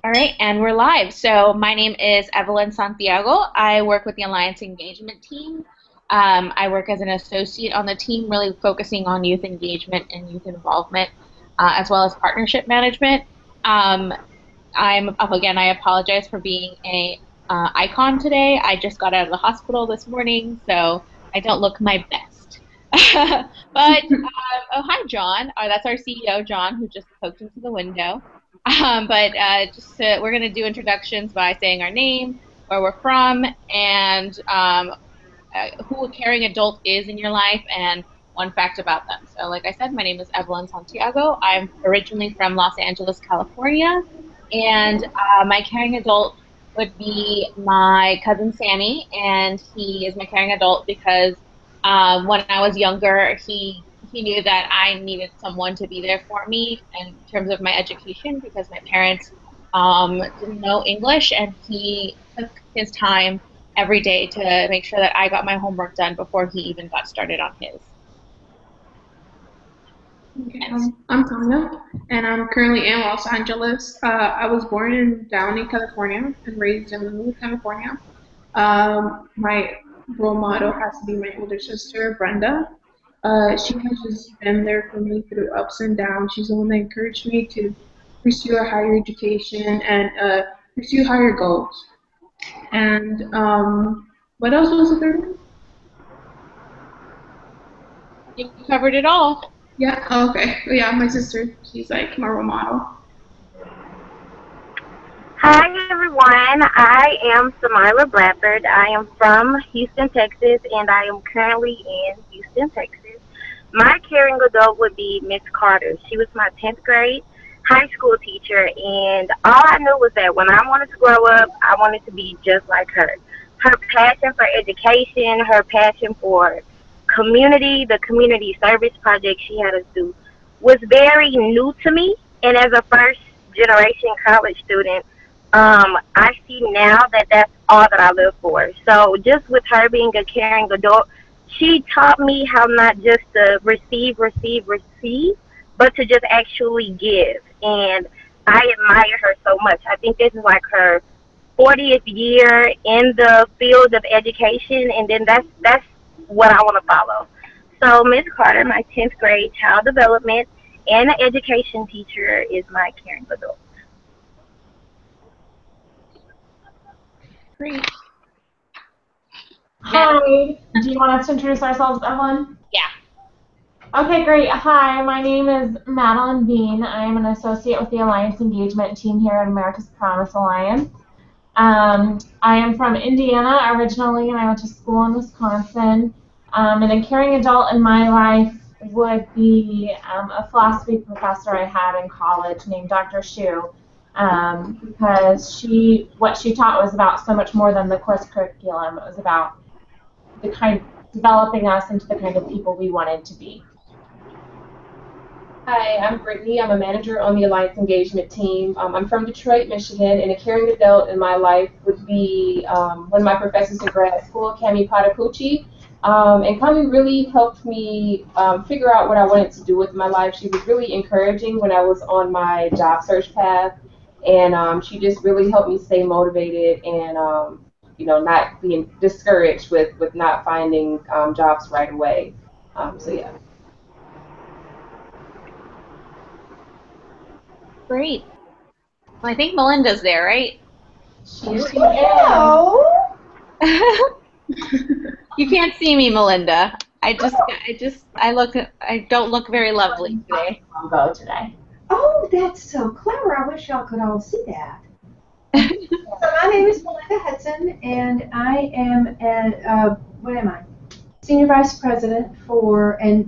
All right, and we're live. So my name is Evelyn Santiago. I work with the Alliance Engagement team. I work as an associate on the team, really focusing on youth engagement and youth involvement, as well as partnership management. Um, I'm up again. I apologize for being a icon today. I just got out of the hospital this morning, so I don't look my best. But oh, hi, John. That's our CEO, John, who just poked into the window. We're going to do introductions by saying our name, where we're from, and who a caring adult is in your life, and one fact about them. So, like I said, my name is Evelyn Santiago. I'm originally from Los Angeles, California, and my caring adult would be my cousin Sammy, and he is my caring adult because when I was younger, he knew that I needed someone to be there for me in terms of my education because my parents didn't know English, and he took his time every day to make sure that I got my homework done before he even got started on his. Okay, I'm Tanya, and I'm currently in Los Angeles. I was born in Downey, California, and raised in California. My role model has to be my older sister, Brenda. She has just been there for me through ups and downs. She's the one that encouraged me to pursue a higher education and pursue higher goals. And what else was the third one? You covered it all. Yeah, oh, okay. Yeah, my sister, she's like my role model. Hi everyone, I am Samira Bradford. I am from Houston, Texas, and I am currently in Houston, Texas. My caring adult would be Miss Carter. She was my 10th grade high school teacher, and all I knew was that when I wanted to grow up, I wanted to be just like her. Her passion for education, her passion for community, the community service project she had us do, was very new to me. And as a first generation college student, I see now that that's all that I live for. So just with her being a caring adult, she taught me how not just to receive, but to just actually give. And I admire her so much. I think this is like her 40th year in the field of education, and then that's what I want to follow. So Miss Carter, my 10th grade child development and education teacher, is my caring adult. Great. Matt? Hi, do you want us to introduce ourselves, Evelyn? Yeah. Okay, great. Hi, my name is Madeline Bean. I am an associate with the Alliance Engagement team here at America's Promise Alliance. I am from Indiana originally, and I went to school in Wisconsin. And a caring adult in my life would be a philosophy professor I had in college named Dr. Shu, because what she taught was about so much more than the course curriculum. It was about the kind developing us into the kind of people we wanted to be. Hi, I'm Brittany. I'm a manager on the Alliance Engagement team. I'm from Detroit, Michigan, and a caring adult in my life would be one of my professors in grad school, Cami Patacucci. And Cami really helped me figure out what I wanted to do with my life. She was really encouraging when I was on my job search path, and she just really helped me stay motivated and not being discouraged with not finding jobs right away. So yeah. Great. Well, I think Melinda's there, right? Hello. You can't see me, Melinda. I don't look very lovely today. Go today. Oh, that's so clever. I wish y'all could all see that. So my name is Melinda Hudson, and I am what am I? Senior Vice President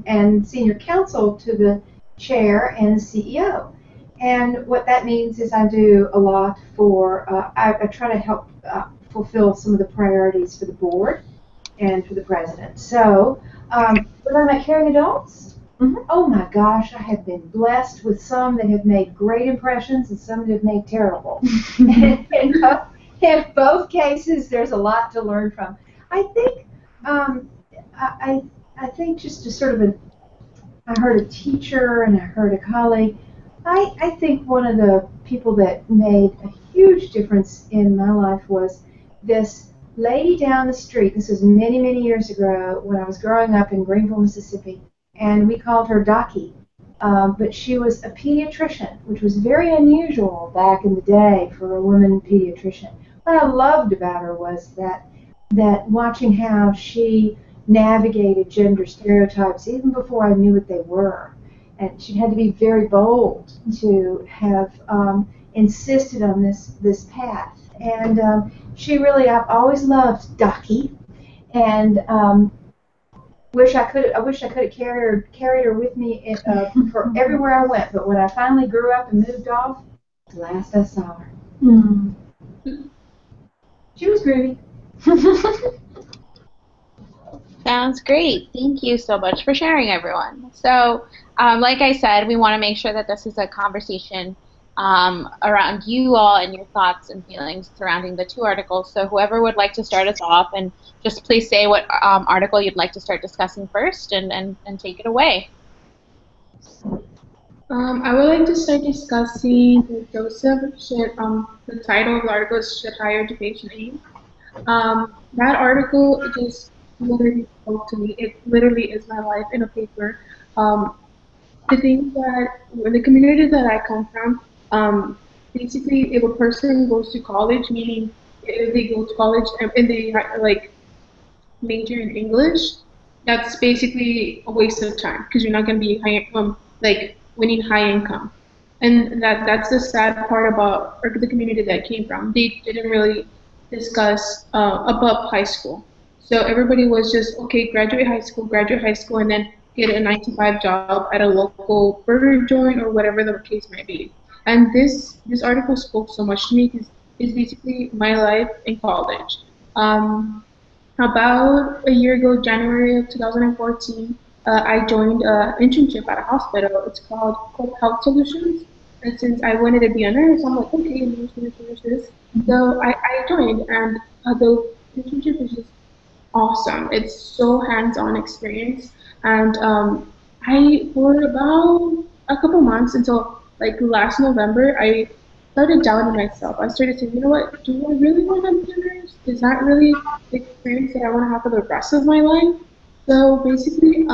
and Senior Counsel to the Chair and CEO. And what that means is I do a lot I try to help fulfill some of the priorities for the board and for the president. So, what are my caring adults? Mm-hmm. Oh my gosh, I have been blessed with some that have made great impressions and some that have made terrible. In both cases, there's a lot to learn from. I think, I think just a sort of I heard a teacher and I heard a colleague I think one of the people that made a huge difference in my life was this lady down the street. This was many, many years ago when I was growing up in Greenville, Mississippi, and we called her Docky. But she was a pediatrician, which was very unusual back in the day for a woman pediatrician. What I loved about her was that watching how she navigated gender stereotypes even before I knew what they were. And she had to be very bold to have insisted on this path. And I've always loved Ducky, and I wish I could have carried her with me for everywhere I went. But when I finally grew up and moved off, the last I saw her. Hmm. She was groovy. Sounds great. Thank you so much for sharing, everyone. So, like I said, we want to make sure that this is a conversation around you all and your thoughts and feelings surrounding the two articles. So, whoever would like to start us off, and just please say what article you'd like to start discussing first, and take it away. I would like to start discussing the the title of the article is Should Higher Education Aim? That article just literally spoke to me. It literally is my life in a paper. Um, the thing that the community that I come from, basically, if a person goes to college, meaning if they go to college and they like major in English, that's basically a waste of time because you're not going to be like winning high income. And that's the sad part about the community that I came from. They didn't really discuss above high school. So everybody was just, okay, graduate high school, and then get a 9 to 5 job at a local burger joint or whatever the case might be. And this article spoke so much to me because it's basically my life in college. Um, about a year ago, January of 2014, I joined an internship at a hospital. It's called Cope Health Solutions. And since I wanted to be a nurse, I'm like, okay, nurse. So I joined, and the internship is just awesome. It's so hands-on experience, and I for about a couple months until like last November, I started doubting myself. I started saying, you know what, do I really want to be a nurse? Is that really the experience that I want to have for the rest of my life? So basically,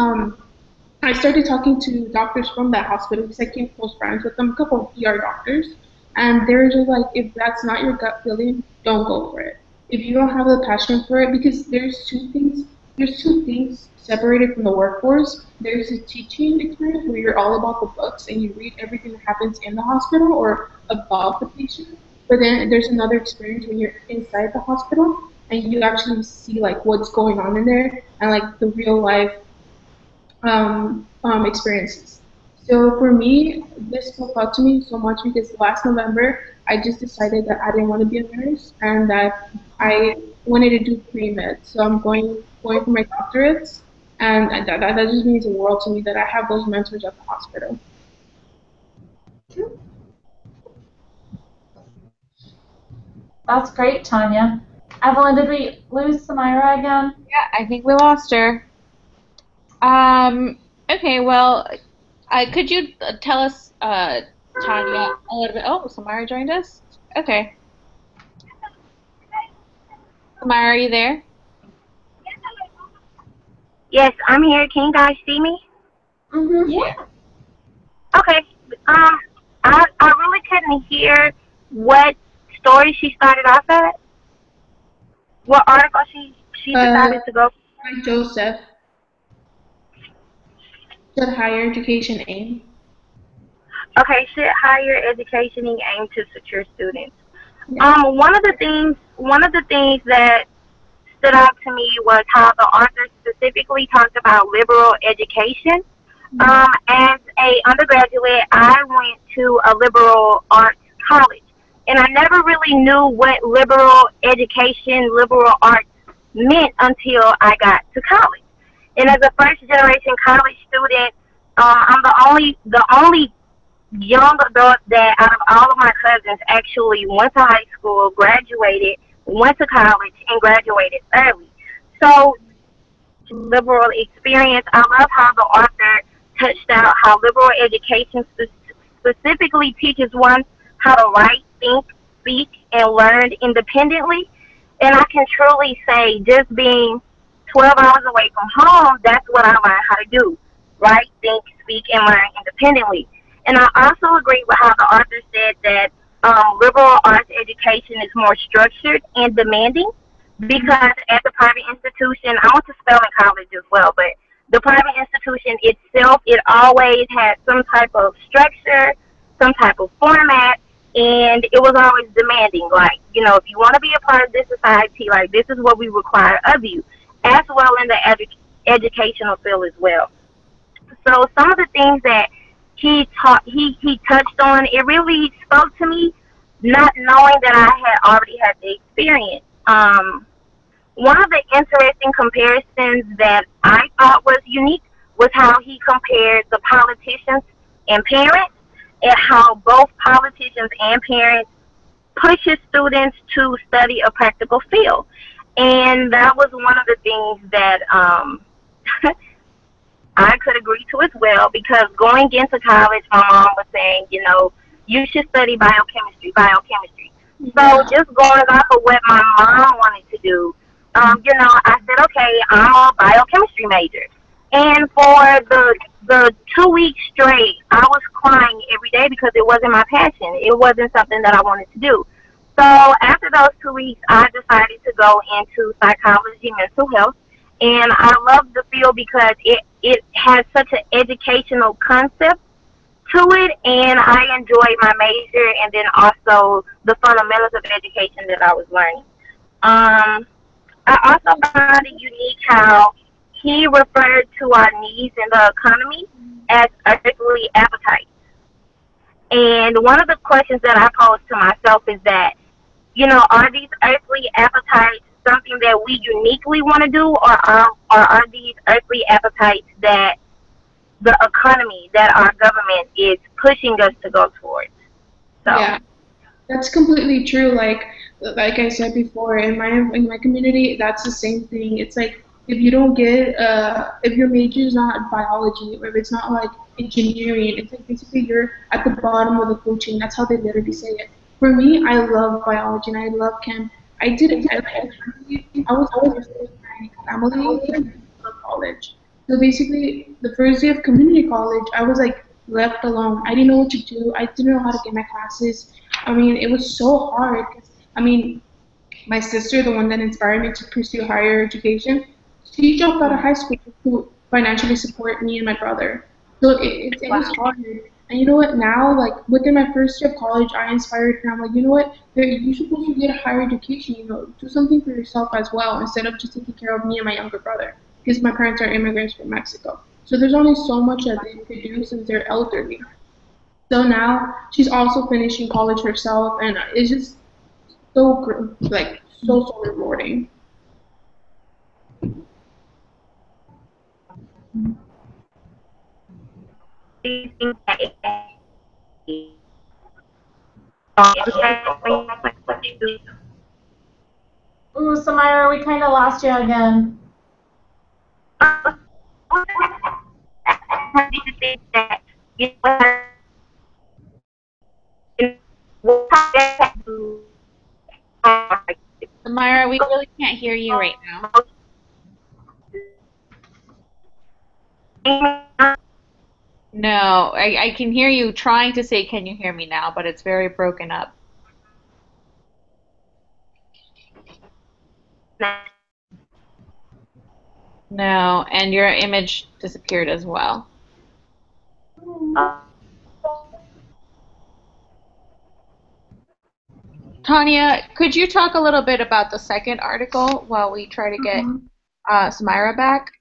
I started talking to doctors from that hospital because I became close friends with them, a couple of ER doctors, and they were just like, if that's not your gut feeling, don't go for it. If you don't have the passion for it, because there's two things separated from the workforce. There's the teaching experience where you're all about the books and you read everything that happens in the hospital or about the patient. But then there's another experience when you're inside the hospital and you actually see like what's going on in there and like the real life experiences. So for me, this spoke out to me so much because last November I just decided that I didn't want to be a nurse and that I wanted to do pre-med. So I'm going for my doctorates, and that just means the world to me that I have those mentors at the hospital. That's great, Tanya. Evelyn, did we lose Samira again? Yeah, I think we lost her. Um, okay, well, could you tell us, Tanya, a little bit? Oh, Samara joined us? Okay. Samara, are you there? Yes, I'm here. Can you guys see me? Mm-hmm. Yeah. Okay. Um, I really couldn't hear what story she started off at. What article she decided to go. By Joseph, Should Higher Education Aim? Okay, should higher education aim to secure students? Yeah. One of the things that stood out to me was how the author specifically talked about liberal education. As a undergraduate, I went to a liberal arts college, and I never really knew what liberal education, liberal arts meant until I got to college. And as a first generation college student, I'm the only young adult that out of all of my cousins actually went to high school, graduated, went to college, and graduated early. So liberal experience. I love how the author touched out how liberal education specifically teaches one how to write, think, speak, and learn independently. And I can truly say, just being 12 hours away from home, that's what I learned how to do. Write, think, speak, and learn independently. And I also agree with how the author said that liberal arts education is more structured and demanding because at the private institution, I went to spelling college as well, but the private institution itself, it always had some type of structure, some type of format, and it was always demanding. Like, you know, if you want to be a part of this society, like, this is what we require of you, as well in the educational field as well. So some of the things that he touched on, it really spoke to me, not knowing that I had already had the experience. One of the interesting comparisons that I thought was unique was how he compared the politicians and parents, and how both politicians and parents pushes students to study a practical field. And that was one of the things that I could agree to as well, because going into college, my mom was saying, you know, you should study biochemistry, biochemistry. So Yeah. just going off of what my mom wanted to do, you know, I said, okay, I'm a biochemistry major. And for the 2 weeks straight, I was crying every day because it wasn't my passion. It wasn't something that I wanted to do. So after those 2 weeks, I decided to go into psychology, mental health, and I love the field because it has such an educational concept to it, and I enjoyed my major and then also the fundamentals of education that I was learning. I also found it unique how he referred to our needs in the economy as earthly appetites. And one of the questions that I pose to myself is that, you know, are these earthly appetites something that we uniquely want to do, or are these earthly appetites that the economy, that our government is pushing us to go towards? So, Yeah. That's completely true. Like I said before, in my community, that's the same thing. It's like if you don't get if your major is not biology, or if it's not like engineering, it's like basically you're at the bottom of the food chain. That's how they literally say it. For me, I love biology and I love chem. I was forced in my family to go to college. So basically, the first day of community college, I was like left alone. I didn't know what to do. I didn't know how to get my classes. I mean, it was so hard. 'Cause, I mean, my sister, the one that inspired me to pursue higher education, she dropped out of high school to financially support me and my brother. So it was wow. hard. And you know what? Now, like within my first year of college, I inspired her. I'm like, you know what? You're supposed to get a higher education. You know, do something for yourself as well instead of just taking care of me and my younger brother. Because my parents are immigrants from Mexico. So there's only so much that they could do since they're elderly. So now she's also finishing college herself, and it's just like so rewarding. Do you think that Ooh, Samira, we kind of lost you again. do you think that you know, Samira, we really can't hear you right now. No, I can hear you trying to say, can you hear me now? But it's very broken up. No, and your image disappeared as well. Tanya, could you talk a little bit about the second article while we try to get Samira back?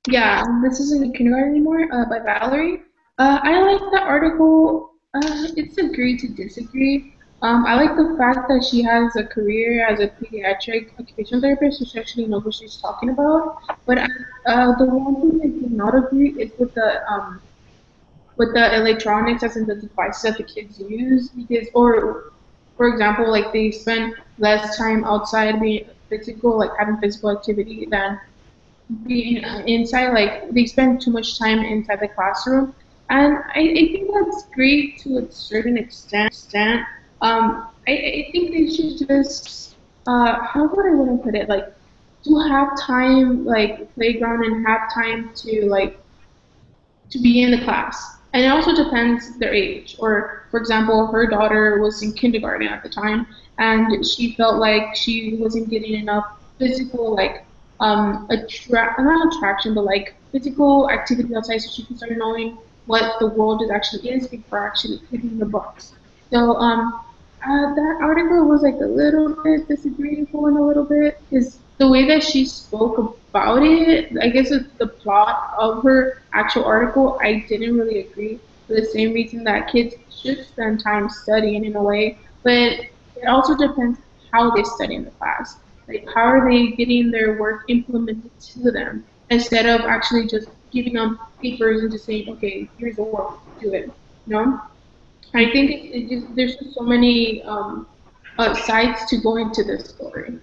Yeah, this isn't kindergarten anymore by Valerie. I like that article. It's agree to disagree. I like the fact that she has a career as a pediatric occupational therapist, so she actually knows what she's talking about. But the one thing I do not agree is with the electronics, as in the devices that the kids use, because, or for example, like they spend less time outside being physical, like having physical activity than being inside. Like they spend too much time inside the classroom. And I think that's great to a certain extent. I think they should just, how would I want to put it? Like, to have time, like, playground and have time to, like, to be in the class. And it also depends their age. Or, for example, her daughter was in kindergarten at the time, and she felt like she wasn't getting enough physical, like, not attraction, but like physical activity outside, so she can start knowing what the world is actually is before actually picking the books. So, that article was like a little bit disagreeable in a little bit because the way that she spoke about it, I guess it's the plot of her actual article, I didn't really agree for the same reason that kids should spend time studying in a way, but it also depends how they study in the class. Like, how are they getting their work implemented to them instead of actually just giving them papers and just saying, okay, here's the work, do it. You know? I think it just, there's just so many sides to go into this story.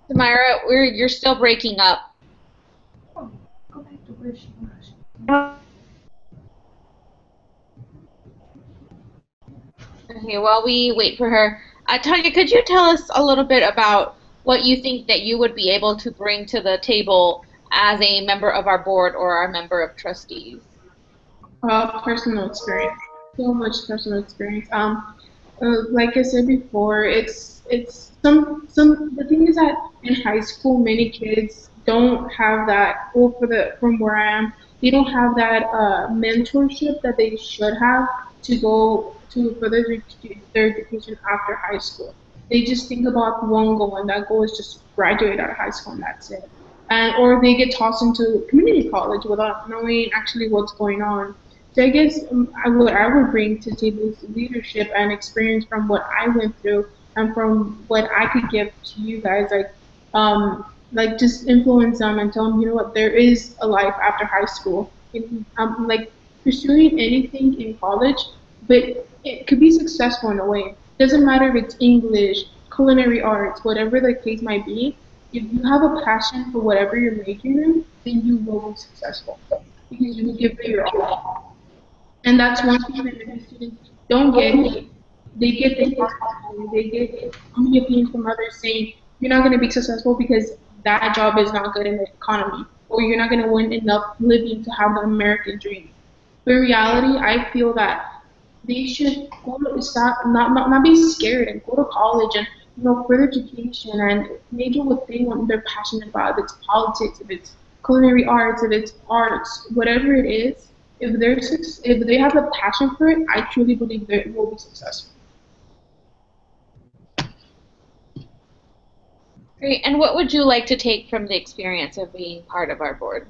Samira, you're still breaking up. Oh, go back to where she was. Okay, while we wait for her, Tanya, could you tell us a little bit about what you think that you would be able to bring to the table as a member of our board or a member of trustees? Personal experience, so much personal experience. Like I said before, it's some. The thing is that in high school, many kids don't have that. Well, from where I am, they don't have that mentorship that they should have to go to further their education after high school. They just think about one goal, and that goal is just graduate out of high school, and that's it. And or they get tossed into community college without knowing actually what's going on. So I guess what I would bring to the table is leadership and experience from what I went through and from what I could give to you guys. Like just influence them and tell them, you know what, there is a life after high school. And, like pursuing anything in college, but it could be successful in a way. Doesn't matter if it's English, culinary arts, whatever the case might be. If you have a passion for whatever you're making in, then you will be successful because you will give it your all. And that's one thing that many students don't get. They get the hate, they get so many opinions from others saying you're not going to be successful because that job is not good in the economy, or you're not going to win enough living to have the American dream. But in reality, I feel that they should go to stop, not be scared and go to college and further education and major what they want, they're passionate about. If it's politics, if it's culinary arts, if it's arts, whatever it is, if they have a passion for it, I truly believe they will be successful. Great. And what would you like to take from the experience of being part of our board?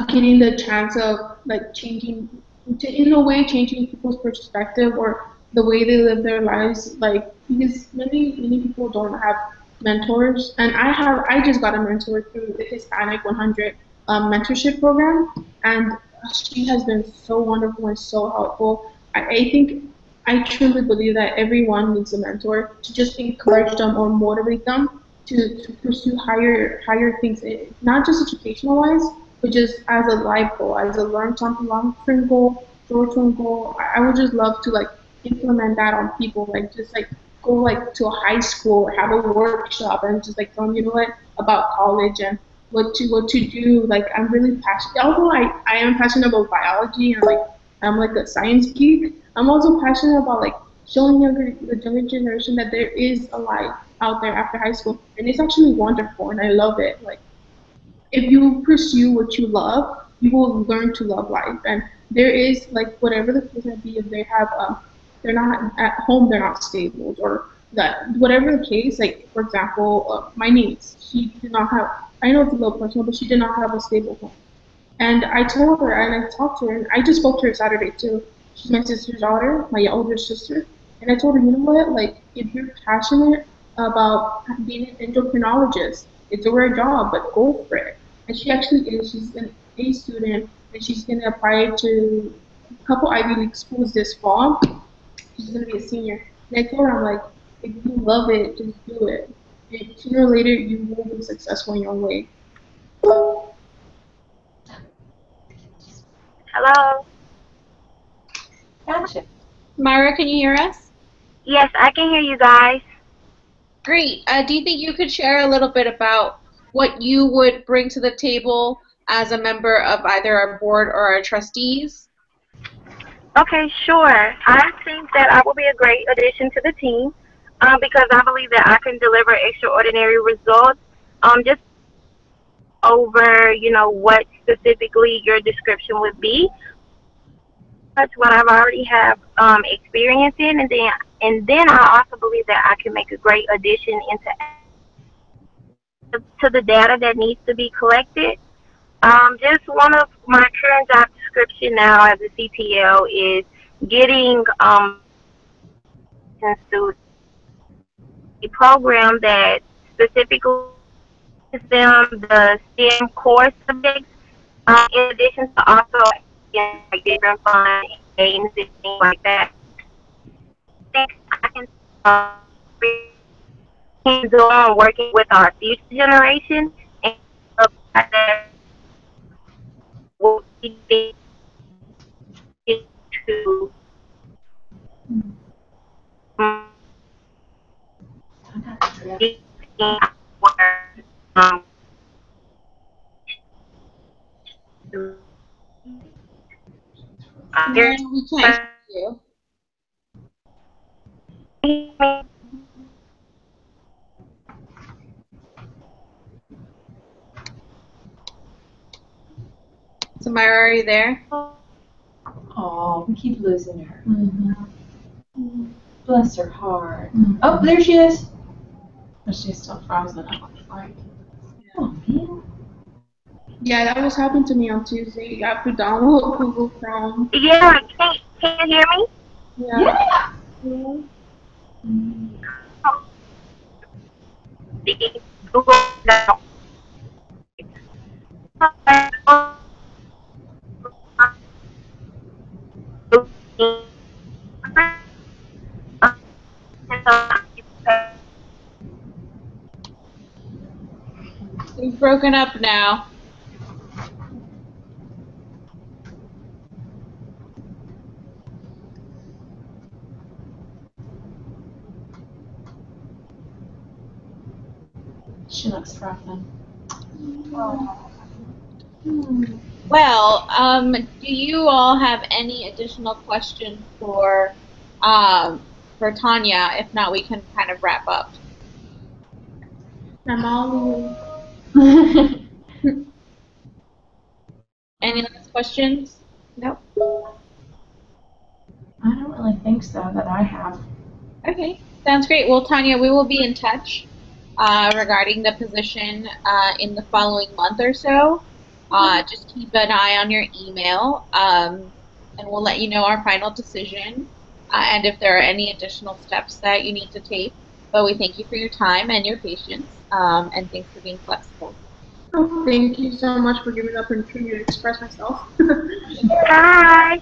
Getting the chance of like changing, in a way, changing people's perspective or the way they live their lives. Like because many people don't have mentors, and I just got a mentor through the Hispanic 100 mentorship program, and she has been so wonderful and so helpful. I think I truly believe that everyone needs a mentor to just encourage them or motivate them to pursue higher things, not just educational wise, but just as a life goal, as a long term goal, short term goal. I would just love to like implement that on people, like just like go like to a high school or have a workshop and just like tell them, you know what, about college and what to do. Like I'm really passionate. Although I am passionate about biology and like I'm like a science geek. I'm also passionate about like showing the younger generation that there is a life out there after high school, and it's actually wonderful, and I love it. Like if you pursue what you love, you will learn to love life. And there is like whatever the case might be, if they have they're not at home, they're not stable, or that whatever the case. Like for example, my niece, she did not have. I know it's a little personal, but she did not have a stable home. And I told her, and I talked to her, and I just spoke to her Saturday too. She's my sister's daughter, my older sister. And I told her, you know what? Like, if you're passionate about being an endocrinologist, it's a rare job, but go for it. And she actually is. She's an A student, and she's going to apply to a couple Ivy League schools this fall. She's going to be a senior. And I told her, I'm like, If you love it, just do it. And sooner or later, you will be successful in your way. Hello? Gotcha. Myra, can you hear us? Yes, I can hear you guys. Great. Do you think you could share a little bit about what you would bring to the table as a member of either our board or our trustees? Okay, sure. I think that I will be a great addition to the team because I believe that I can deliver extraordinary results. Just over, what specifically your description would be. That's what I've already have experience in, and then I also believe that I can make a great addition into to the data that needs to be collected. Just one of my current job description now as a CTL is getting through a program that specifically gives them the STEM core subjects, in addition to also like different fun games and things like that. I think I can hands on working with our future generation and that will be to um, Myra, we can't hear you. So Myra, are you there? Oh, we keep losing her. Mm-hmm. Bless her heart. Mm-hmm. Oh, there she is. But she's still frozen, it looks like. Oh, man. Yeah, that was happening to me on Tuesday. You have to download Google Chrome. Yeah, can you hear me? Yeah. Yeah. Google now. You've broken up now. She looks frozen. Well, do you all have any additional questions for Tanya? If not, we can kind of wrap up. I'm all Any last questions? Nope. I don't really think so that I have. Okay, sounds great. Well, Tanya, we will be in touch regarding the position in the following month or so. Just keep an eye on your email, and we'll let you know our final decision and if there are any additional steps that you need to take. But we thank you for your time and your patience, and thanks for being flexible. Oh, thank you so much for giving me the opportunity to express myself. Hi.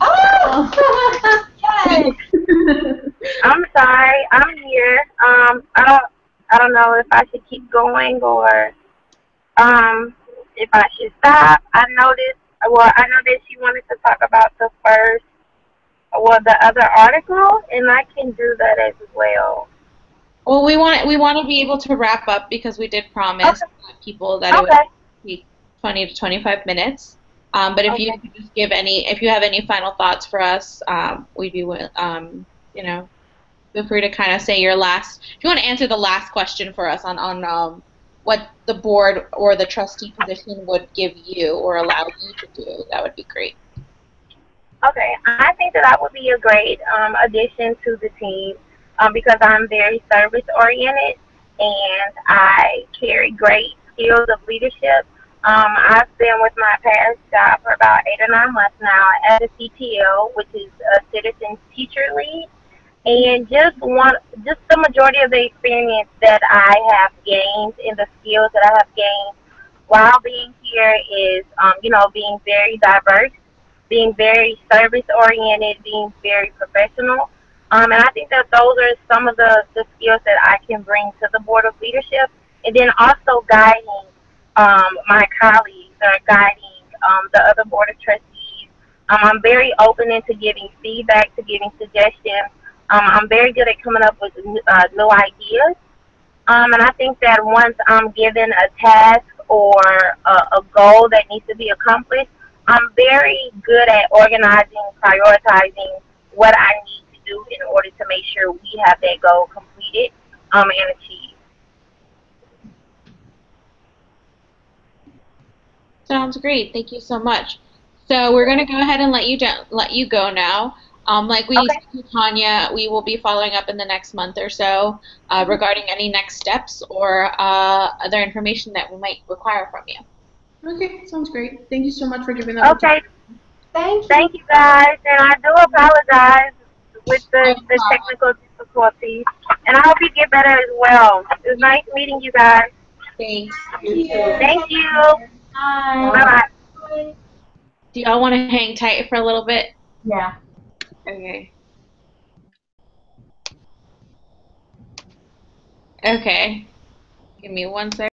Oh! Yay! I'm sorry. I'm here. I don't know if I should keep going or if I should stop. I know that she wanted to talk about the other article, and I can do that as well. Well, we want to be able to wrap up because we did promise people that it would Okay. take 20 to 25 minutes. But if you Okay. could just if you have any final thoughts for us, we'd be, feel free to kind of say your last. If you want to answer the last question for us on what the board or the trustee position would give you or allow you to do, that would be great. Okay, I think that I would be a great addition to the team because I'm very service oriented and I carry great skills of leadership. I've been with my past job for about 8 or 9 months now as a CTL, which is a citizen teacher lead, and just the majority of the experience that I have gained and the skills that I have gained while being here is, being very diverse, being very service oriented, being very professional. And I think that those are some of the skills that I can bring to the board of leadership. And then also guiding my colleagues or guiding the other board of trustees. I'm very open into giving feedback, to giving suggestions. I'm very good at coming up with new ideas. And I think that once I'm given a task or a goal that needs to be accomplished, I'm very good at organizing, prioritizing what I need to do in order to make sure we have that goal completed and achieved. Sounds great. Thank you so much. So we're going to go ahead and let you go now. Like we Okay. said to Tanya, we will be following up in the next month or so regarding any next steps or other information that we might require from you. Okay, sounds great. Thank you so much for giving that Okay. opportunity. Thank you. Thank you guys, and I do apologize with No the problem. technical difficulties. And I hope you get better as well. It was nice meeting you guys. Thanks. Thank You you. too. Thank Take you. care. Bye Bye. bye. Bye. Do y'all want to hang tight for a little bit? Yeah. Okay. Okay. Give me one second.